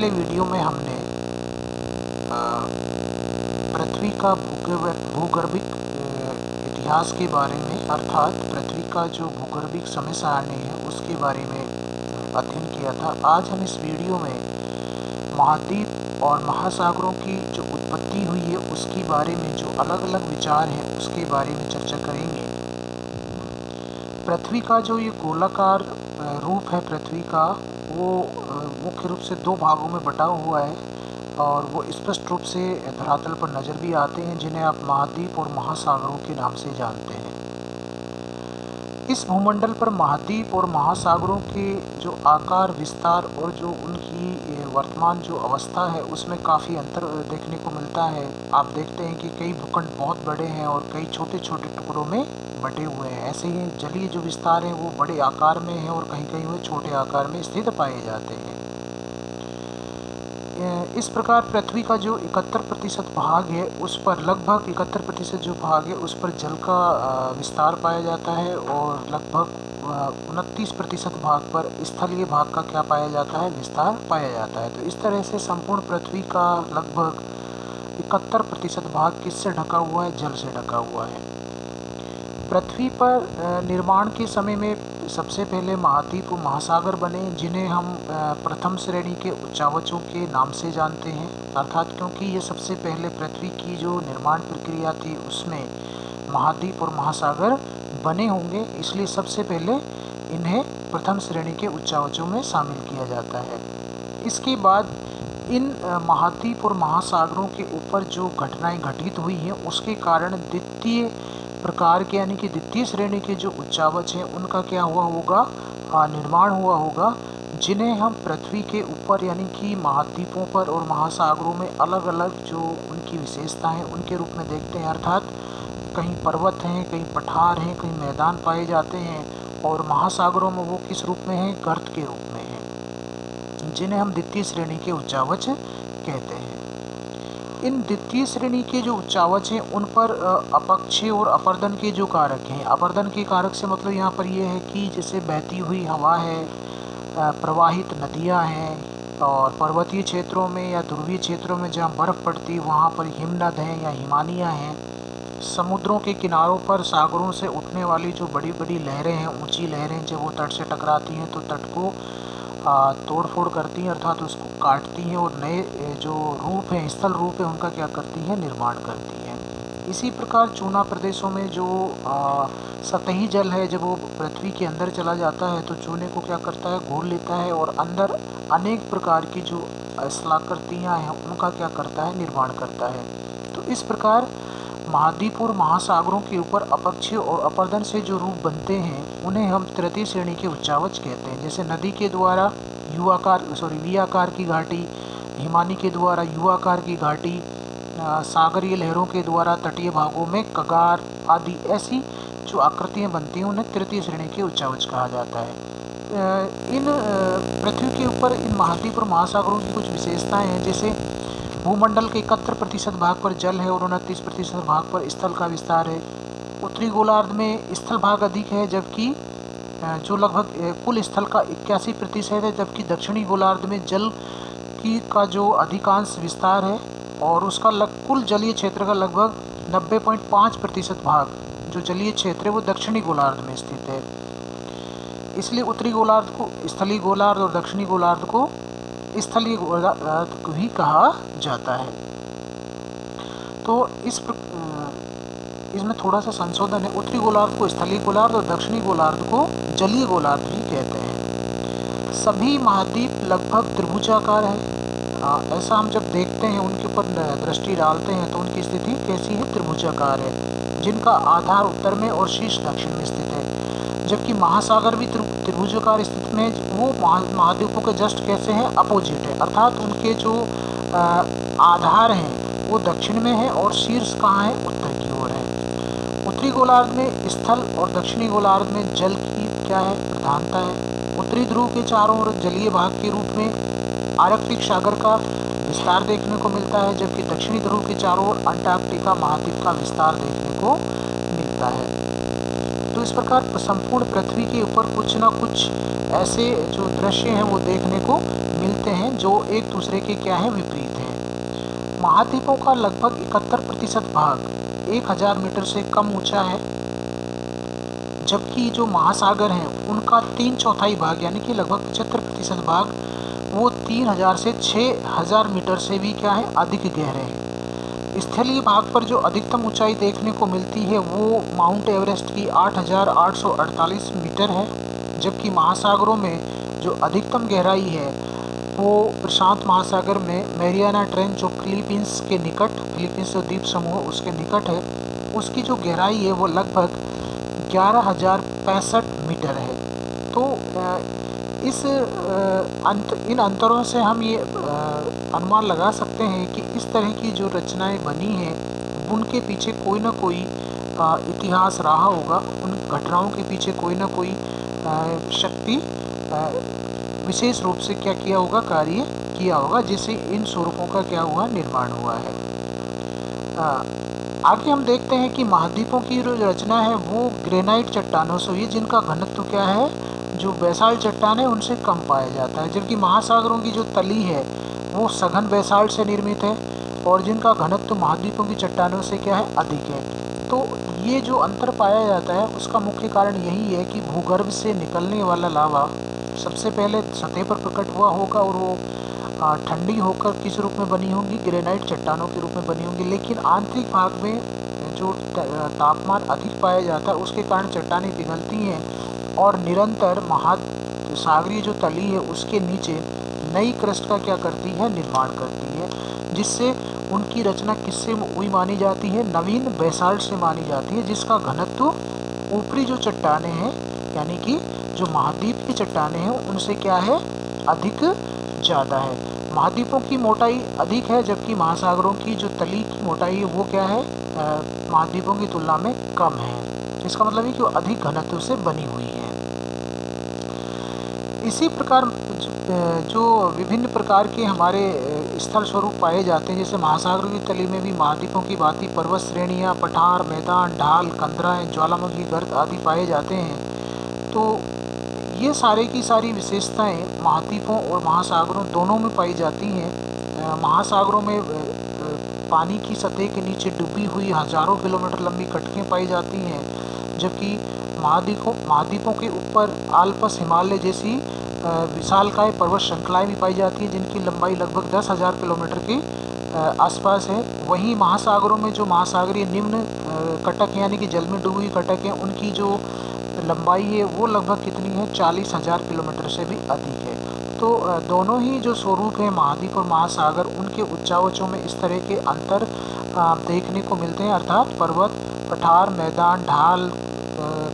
पिछले वीडियो में हमने पृथ्वी का भूगर्भिक इतिहास के बारे में, अर्थात पृथ्वी का जो भूगर्भिक समय सारणी है उसके बारे में अध्ययन किया था। आज हम इस वीडियो में महाद्वीप और महासागरों की जो उत्पत्ति हुई है उसके बारे में जो अलग अलग विचार हैं उसके बारे में चर्चा करेंगे। पृथ्वी का जो ये गोलाकार रूप है पृथ्वी का, वो मुख्य रूप से दो भागों में बटा हुआ है और वो स्पष्ट रूप से धरातल पर नज़र भी आते हैं, जिन्हें आप महाद्वीप और महासागरों के नाम से जानते हैं। इस भूमंडल पर महाद्वीप और महासागरों के जो आकार, विस्तार और जो उनकी वर्तमान जो अवस्था है उसमें काफ़ी अंतर देखने को मिलता है। आप देखते हैं कि कई भूखंड बहुत बड़े हैं और कई छोटे छोटे टुकड़ों में बटे हुए हैं। ऐसे ही जलीय जो विस्तार हैं वो बड़े आकार में हैं और कहीं कहीं वो छोटे आकार में स्थित पाए जाते हैं। इस प्रकार पृथ्वी का जो 71% भाग है उस पर लगभग 71% जो भाग है उस पर जल का विस्तार पाया जाता है और लगभग 29% भाग पर स्थलीय भाग का क्या पाया जाता है, विस्तार पाया जाता है। तो इस तरह से संपूर्ण पृथ्वी का लगभग 71% भाग किससे ढका हुआ है, जल से ढका हुआ है। पृथ्वी पर निर्माण के समय में सबसे पहले महाद्वीप और महासागर बने, जिन्हें हम प्रथम श्रेणी के उच्चावचों के नाम से जानते हैं। अर्थात क्योंकि ये सबसे पहले पृथ्वी की जो निर्माण प्रक्रिया थी उसमें महाद्वीप और महासागर बने होंगे, इसलिए सबसे पहले इन्हें प्रथम श्रेणी के उच्चावचों में शामिल किया जाता है। इसके बाद इन महाद्वीप और महासागरों के ऊपर जो घटनाएं घटित हुई हैं उसके कारण द्वितीय प्रकार के यानी कि द्वितीय श्रेणी के जो उच्चावच हैं उनका क्या हुआ होगा, निर्माण हुआ होगा, जिन्हें हम पृथ्वी के ऊपर यानी कि महाद्वीपों पर और महासागरों में अलग अलग जो उनकी विशेषता हैं उनके रूप में देखते हैं। अर्थात कहीं पर्वत हैं, कहीं पठार हैं, कहीं मैदान पाए जाते हैं और महासागरों में वो किस रूप में हैं, गर्त के रूप में हैं, जिन्हें हम द्वितीय श्रेणी के उच्चावच कहते हैं। इन द्वितीय श्रेणी के जो उच्चावच हैं उन पर अपक्षय और अपर्दन के जो कारक हैं, अपर्दन के कारक से मतलब यहाँ पर ये है कि जैसे बहती हुई हवा है, प्रवाहित नदियाँ हैं और पर्वतीय क्षेत्रों में या ध्रुवीय क्षेत्रों में जहाँ बर्फ़ पड़ती है वहाँ पर हिमनद हैं या हिमानियाँ हैं। समुद्रों के किनारों पर सागरों से उठने वाली जो बड़ी बड़ी लहरें हैं, ऊंची लहरें, जब वो तट से टकराती हैं तो तट को तोड़ फोड़ करती हैं, अर्थात उसको काटती हैं और नए जो रूप हैं, स्थल रूप है उनका क्या करती हैं, निर्माण करती हैं। इसी प्रकार चूना प्रदेशों में जो सतही जल है जब वो पृथ्वी के अंदर चला जाता है तो चूने को क्या करता है, घोल लेता है और अंदर अनेक प्रकार की जो स्थलाकृतियाँ हैं उनका क्या करता है, निर्माण करता है। तो इस प्रकार महाद्वीप और महासागरों के ऊपर अपक्षय और अपर्दन से जो रूप बनते हैं उन्हें हम तृतीय श्रेणी के उच्चावच कहते हैं। जैसे नदी के द्वारा वी आकार की घाटी, हिमानी के द्वारा यू आकार की घाटी, सागरीय लहरों के द्वारा तटीय भागों में कगार आदि ऐसी जो आकृतियाँ बनती हैं उन्हें तृतीय श्रेणी के उच्चावच कहा जाता है। इन पृथ्वी के ऊपर इन महाद्वीप और महासागरों की कुछ विशेषताएँ हैं। जैसे भूमंडल के 71% भाग पर जल है और 29% भाग पर स्थल का विस्तार है। उत्तरी गोलार्ध में स्थल भाग अधिक है, जबकि जो लगभग कुल स्थल का 81% है, जबकि दक्षिणी गोलार्ध में जल का जो अधिकांश विस्तार है और उसका कुल जलीय क्षेत्र का लगभग 90.5% भाग जो जलीय क्षेत्र है वो दक्षिणी गोलार्ध में स्थित है। इसलिए उत्तरी गोलार्ध को स्थलीय गोलार्ध और दक्षिणी गोलार्ध को स्थलीय गोलार्ध को ही कहा जाता है। तो इसमें थोड़ा सा संशोधन है, उत्तरी गोलार्ध को स्थलीय गोलार्ध और दक्षिणी गोलार्ध को जलीय गोलार्ध भी कहते हैं। सभी महाद्वीप लगभग त्रिभुजाकार है। ऐसा हम जब देखते हैं उनके ऊपर दृष्टि डालते हैं तो उनकी स्थिति कैसी है, त्रिभुजाकार है, जिनका आधार उत्तर में और शीर्ष दक्षिण में स्थित है। जबकि महासागर भी त्रिभुजाकार स्थिति में, वो महाद्वीपों के जस्ट कैसे हैं, अपोजिट है, अर्थात उनके जो आधार हैं वो दक्षिण में है और शीर्ष कहाँ है, उत्तर की ओर है। उत्तरी गोलार्ध में स्थल और दक्षिणी गोलार्ध में जल की क्या है, प्रधानता है। उत्तरी ध्रुव के चारों ओर जलीय भाग के रूप में आर्कटिक सागर का विस्तार देखने को मिलता है, जबकि दक्षिणी ध्रुव के चारों ओर अंटार्कटिका महाद्वीप का विस्तार देखने को मिलता है। तो इस प्रकार संपूर्ण पृथ्वी के ऊपर कुछ ना कुछ ऐसे जो दृश्य हैं वो देखने को मिलते हैं जो एक दूसरे के क्या है, विपरीत हैं। महाद्वीपों का लगभग 71% भाग 1000 मीटर से कम ऊंचा है, जबकि जो महासागर हैं उनका 3/4 भाग यानी कि लगभग 75% भाग वो 3000 से 6000 मीटर से भी क्या है, अधिक गहरे हैं। स्थलीय भाग पर जो अधिकतम ऊंचाई देखने को मिलती है वो माउंट एवरेस्ट की 8848 मीटर है, जबकि महासागरों में जो अधिकतम गहराई है वो प्रशांत महासागर में मैरियाना ट्रेंच जो फिलीपींस के निकट, फिलीपींस जो द्वीप समूह उसके निकट है, उसकी जो गहराई है वो लगभग 11065 मीटर है। तो इन अंतरों से हम ये अनुमान लगा सकते हैं कि इस तरह की जो रचनाएं बनी हैं उनके पीछे कोई ना कोई इतिहास रहा होगा, उन घटनाओं के पीछे कोई ना कोई शक्ति विशेष रूप से क्या किया होगा, कार्य किया होगा, जिससे इन स्वरूपों का क्या हुआ, निर्माण हुआ है। आगे हम देखते हैं कि महाद्वीपों की जो रचना है वो ग्रेनाइट चट्टानों से हुई, जिनका घनत्व क्या है, जो बेसाल्ट चट्टान है उनसे कम पाया जाता है, जबकि महासागरों की जो तली है वो सघन बेसाल्ट से निर्मित है और जिनका घनत्व महाद्वीपों की चट्टानों से क्या है, अधिक है। तो ये जो अंतर पाया जाता है उसका मुख्य कारण यही है कि भूगर्भ से निकलने वाला लावा सबसे पहले सतह पर प्रकट हुआ होगा और वो ठंडी होकर किस रूप में बनी होंगी, ग्रेनाइट चट्टानों के रूप में बनी होंगी, लेकिन आंतरिक भाग में जो तापमान अधिक पाया जाता है उसके कारण चट्टानें पिघलती हैं और निरंतर महासागरीय जो तली है उसके नीचे नई क्रस्ट का क्या करती है, निर्माण करती है, जिससे उनकी रचना किससे हुई मानी जाती है, नवीन बेसाल्ट से मानी जाती है, जिसका घनत्व ऊपरी जो चट्टानें हैं यानी कि जो महाद्वीप की चट्टानें हैं उनसे क्या है, अधिक ज़्यादा है। महाद्वीपों की मोटाई अधिक है जबकि महासागरों की जो तली की मोटाई है वो क्या है, महाद्वीपों की तुलना में कम है। इसका मतलब है कि वो अधिक घनत्व से बनी हुई है। इसी प्रकार जो विभिन्न प्रकार के हमारे स्थल स्वरूप पाए जाते हैं, जैसे महासागरों की तली में भी महाद्वीपों की भांति पर्वत श्रेणियाँ, पठार, मैदान, ढाल, कंदराएं, ज्वालामुखी गर्त आदि पाए जाते हैं। तो ये सारे की सारी विशेषताएं महाद्वीपों और महासागरों दोनों में पाई जाती हैं। महासागरों में पानी की सतह के नीचे डूबी हुई हजारों किलोमीटर लंबी कटकें पाई जाती हैं, जबकि महाद्वीपों के ऊपर आल्पस हिमालय जैसी विशालकाय पर्वत श्रृंखलाएं भी पाई जाती हैं जिनकी लंबाई लगभग 10,000 किलोमीटर के आसपास है। वहीं महासागरों में जो महासागरीय निम्न कटक यानी कि जल में डूबी हुई कटक हैं उनकी जो लंबाई है वो लगभग कितनी है, 40,000 किलोमीटर से भी अधिक है। तो दोनों ही जो स्वरूप है महाद्वीप और महासागर उनके उच्चावचों में इस तरह के अंतर देखने को मिलते हैं, अर्थात पर्वत, पठार, मैदान, ढाल,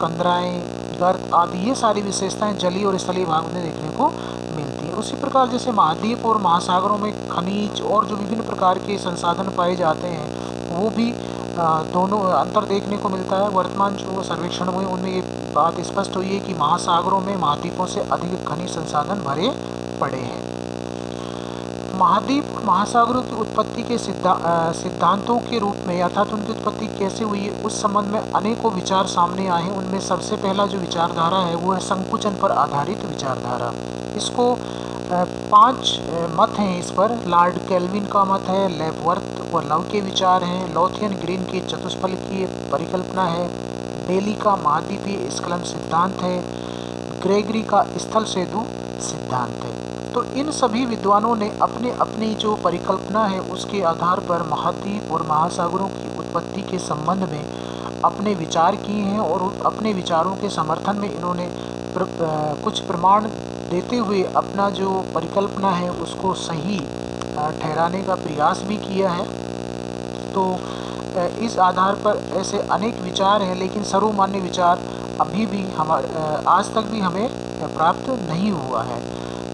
कंदराएं, गर्त आदि ये सारी विशेषताएं जलीय और स्थलीय भाग में देखने को मिलती हैं। उसी प्रकार जैसे महाद्वीप और महासागरों में खनिज और जो विभिन्न प्रकार के संसाधन पाए जाते हैं वो भी दोनों अंतर देखने को मिलता है। वर्तमान जो सर्वेक्षण हुए उनमें ये बात स्पष्ट हुई है कि महासागरों में महाद्वीपों से अधिक खनिज संसाधन भरे पड़े हैं। महाद्वीप महासागरों की उत्पत्ति के सिद्धांतों के रूप में अर्थात उनकी उत्पत्ति कैसे हुई उस संबंध में अनेकों विचार सामने आए हैं। उनमें सबसे पहला जो विचारधारा है वो है संकुचन पर आधारित विचारधारा। इसको 5 मत हैं इस पर। लॉर्ड केल्विन का मत है, लेपवर्थ व लव के विचार हैं, लोथियन ग्रीन की चतुष्फलकीय परिकल्पना है, डेली का महाद्वीपीय स्क्लम सिद्धांत है, ग्रेगरी का स्थल सेतु सिद्धांत है। तो इन सभी विद्वानों ने अपने अपनी जो परिकल्पना है उसके आधार पर महाद्वीप और महासागरों की उत्पत्ति के संबंध में अपने विचार किए हैं और अपने विचारों के समर्थन में इन्होंने कुछ प्रमाण देते हुए अपना जो परिकल्पना है उसको सही ठहराने का प्रयास भी किया है। तो इस आधार पर ऐसे अनेक विचार हैं, लेकिन सर्वमान्य विचार अभी भी आज तक भी हमें प्राप्त नहीं हुआ है।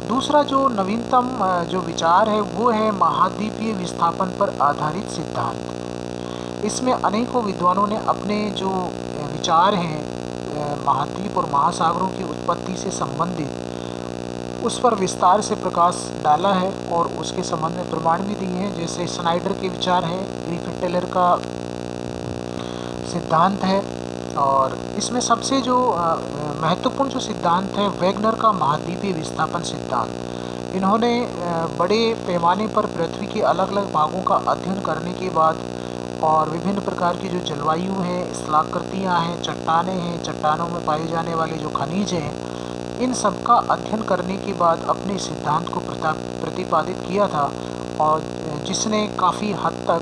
दूसरा जो नवीनतम जो विचार है वो है महाद्वीपीय विस्थापन पर आधारित सिद्धांत। इसमें अनेकों विद्वानों ने अपने जो विचार हैं महाद्वीप और महासागरों की उत्पत्ति से संबंधित उस पर विस्तार से प्रकाश डाला है और उसके संबंध में प्रमाण भी दिए हैं। जैसे स्नाइडर के विचार हैं, ग्रिफिथ टेलर का सिद्धांत है और इसमें सबसे जो महत्वपूर्ण जो सिद्धांत है वैगनर का महाद्वीपीय विस्थापन सिद्धांत। इन्होंने बड़े पैमाने पर पृथ्वी के अलग अलग भागों का अध्ययन करने के बाद और विभिन्न प्रकार की जो जलवायु हैं, स्थलाकृतियाँ हैं, चट्टानें हैं, चट्टानों में पाए जाने वाले जो खनिज हैं, इन सब का अध्ययन करने के बाद अपने सिद्धांत को प्रतिपादित किया था, और जिसने काफ़ी हद तक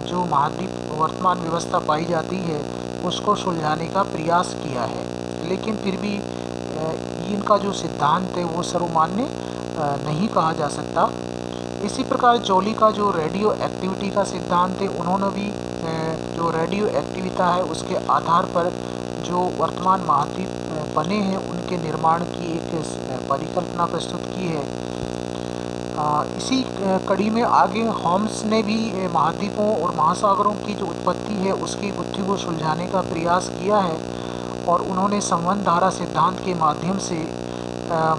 जो महाद्वीप वर्तमान व्यवस्था पाई जाती है उसको सुलझाने का प्रयास किया है। लेकिन फिर भी इनका जो सिद्धांत है वो सर्वमान्य नहीं कहा जा सकता। इसी प्रकार जॉली का जो रेडियो एक्टिविटी का सिद्धांत है, उन्होंने भी जो रेडियो एक्टिविटा है उसके आधार पर जो वर्तमान महाद्वीप बने हैं उनके निर्माण की एक परिकल्पना प्रस्तुत की है। इसी कड़ी में आगे होम्स ने भी महाद्वीपों और महासागरों की जो उत्पत्ति है उसकी गुत्थी को सुलझाने का प्रयास किया है, और उन्होंने संबंध धारा सिद्धांत के माध्यम से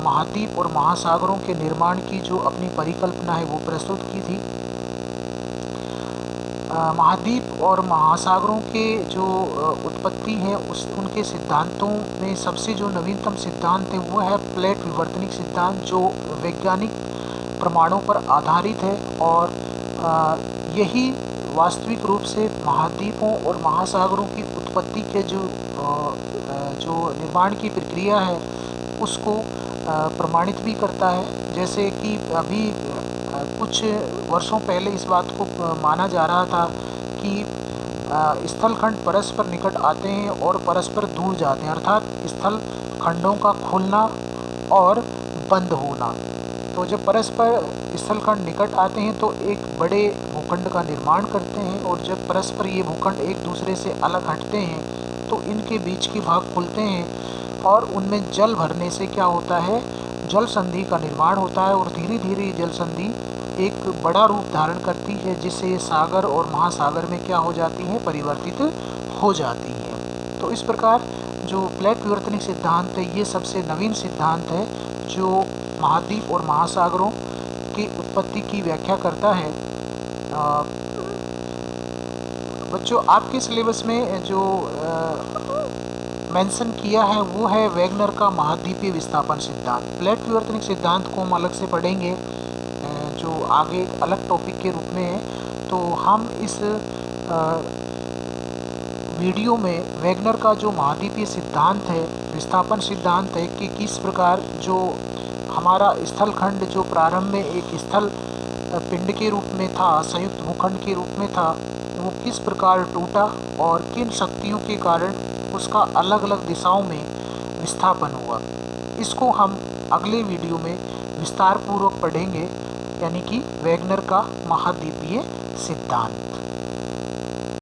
महाद्वीप और महासागरों के निर्माण की जो अपनी परिकल्पना है वो प्रस्तुत की थी। महाद्वीप और महासागरों के जो उत्पत्ति है उनके सिद्धांतों में सबसे जो नवीनतम सिद्धांत है वो है प्लेट विवर्तनिक सिद्धांत, जो वैज्ञानिक प्रमाणों पर आधारित है, और यही वास्तविक रूप से महाद्वीपों और महासागरों की उत्पत्ति के जो निर्माण की प्रक्रिया है उसको प्रमाणित भी करता है। जैसे कि अभी कुछ वर्षों पहले इस बात को माना जा रहा था कि स्थलखंड परस्पर निकट आते हैं और परस्पर दूर जाते हैं, अर्थात स्थल खंडों का खुलना और बंद होना। तो जब परस्पर स्थलखंड निकट आते हैं तो एक बड़े भूखंड का निर्माण करते हैं, और जब परस्पर ये भूखंड एक दूसरे से अलग हटते हैं तो इनके बीच के भाग खुलते हैं, और उनमें जल भरने से क्या होता है, जल संधि का निर्माण होता है, और धीरे धीरे जल संधि एक बड़ा रूप धारण करती है, जिससे सागर और महासागर में क्या हो जाती है, परिवर्तित हो जाती है। तो इस प्रकार जो प्लेट विवर्तनिक सिद्धांत है ये सबसे नवीन सिद्धांत है जो महाद्वीप और महासागरों की उत्पत्ति की व्याख्या करता है। बच्चों, आपके सिलेबस में जो मेंशन किया है वो है वैगनर का महाद्वीपीय विस्थापन सिद्धांत। प्लेट विवर्तनिक सिद्धांत को हम अलग से पढ़ेंगे, जो आगे एक अलग टॉपिक के रूप में है। तो हम इस वीडियो में वैगनर का जो महाद्वीपीय सिद्धांत है, विस्थापन सिद्धांत है, कि किस प्रकार जो हमारा स्थलखंड जो प्रारंभ में एक स्थल पिंड के रूप में था, संयुक्त भूखंड के रूप में था, वो किस प्रकार टूटा और किन शक्तियों के कारण उसका अलग अलग दिशाओं में विस्थापन हुआ। इसको हम अगले वीडियो में विस्तार पूर्वक पढ़ेंगे, यानी कि वैगनर का महाद्वीपीय सिद्धांत।